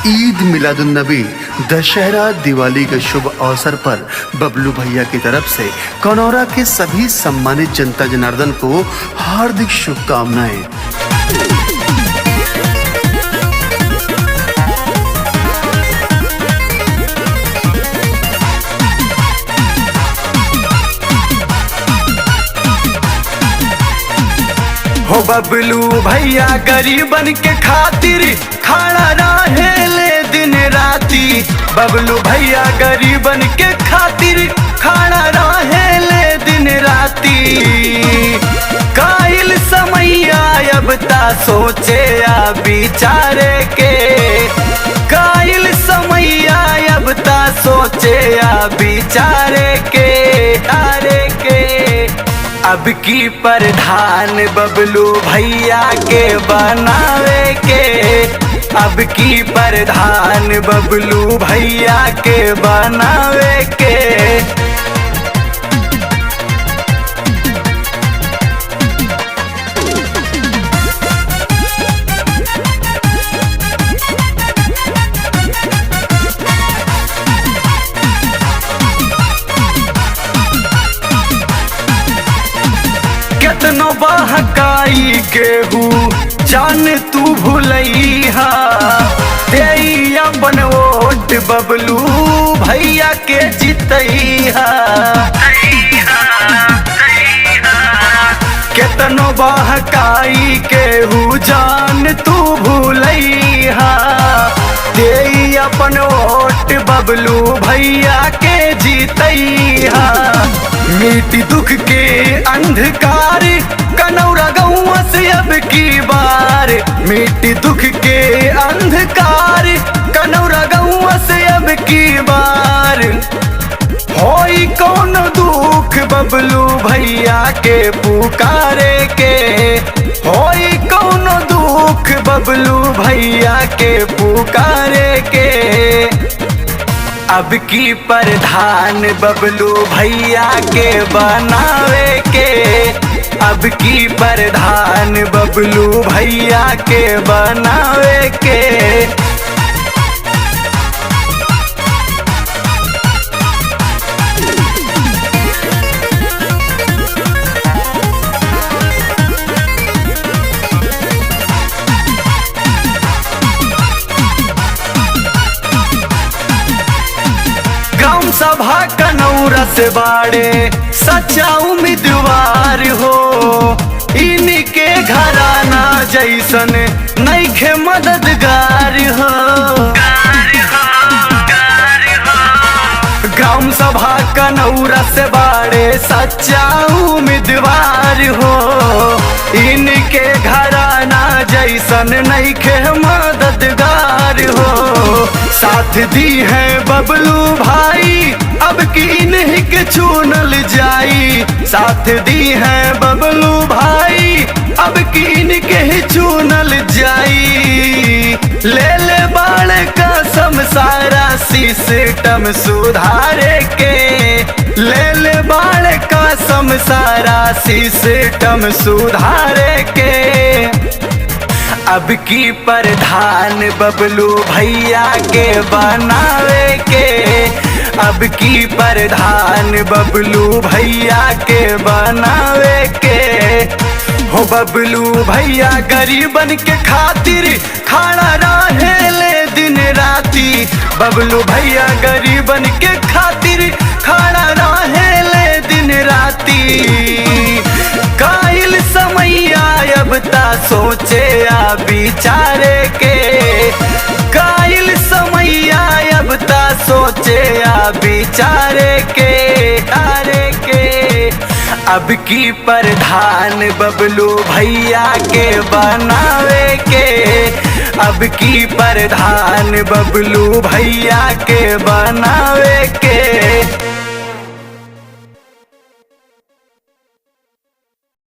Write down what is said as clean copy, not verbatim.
ईद मिलादुन्नबी दशहरा दिवाली के शुभ अवसर पर बबलू भैया की तरफ से कनौरा के सभी सम्मानित जनता जनार्दन को हार्दिक शुभकामनाएं। हो बबलू भैया गरीबन के खातिर खड़ा रहे ले दिन राती। बबलू भैया गरीबन के खातिर खड़ा रहे ले दिन राती। कायल समैया अब ता सोचे आ बिचारे के। कायल समैया अब ता सोचे आ बिचारे के। अब की प्रधान बबलू भैया के बनावे के। अब की प्रधान बबलू भैया के बनावे के। केतनो बहकाई केहू जान तू भूलैहा। देई अपन वोट बबलू भैया के जितैहा। केतनो बहकाई केहू जान तू भूलैहा। देई अपन वोट बबलू भैया के जितैहा। मिट्टी दुख के अंधकार कनौरा गौवा से अब की बार। मिट्टी दुख के अंधकार कनौरा गौवा से अब की बार। होई कौन दुख बबलू भैया के पुकारे के। होई कौन दुख बबलू भैया के पुकारे के। अब की प्रधान बबलू भैया के बनावे के। अब की प्रधान बबलू भैया के बनावे के। ग्राम सभा कनौरा से बाड़े सच्चा उम्मीदवार हो। इनके घराना जैसन नइखे मददगार हो। ग्राम सभा कनौरा से बाड़े सच्चा उम्मीदवार हो। इनके घराना जैसन नइखे मददगार हो। साथ दी है बबलू भाई अब की इन्हीं के चुनल जाई। साथ दी है बबलू भाई अब की इनके ही चुनल जाई। ले ले बाल कसम सारा सिस्टम सुधारे के। ले ले बाल कसम सारा सिस्टम सुधारे के। अब की प्रधान बबलू भैया के बनावे के। अब की प्रधान बबलू भैया के बनावे के। हो बबलू भैया गरीबन के खातिर खड़ा रहे ले दिन राती। बबलू भैया गरीबन के खातिर खड़ा रहे ले दिन राती। कायल समैया अब ता सोचे आ बिचारे के। कायल समैया अब ता सोचे आ बिचारे के। अब की प्रधान बबलू भैया के बनावे के। अब की प्रधान बबलू भैया के बनावे के।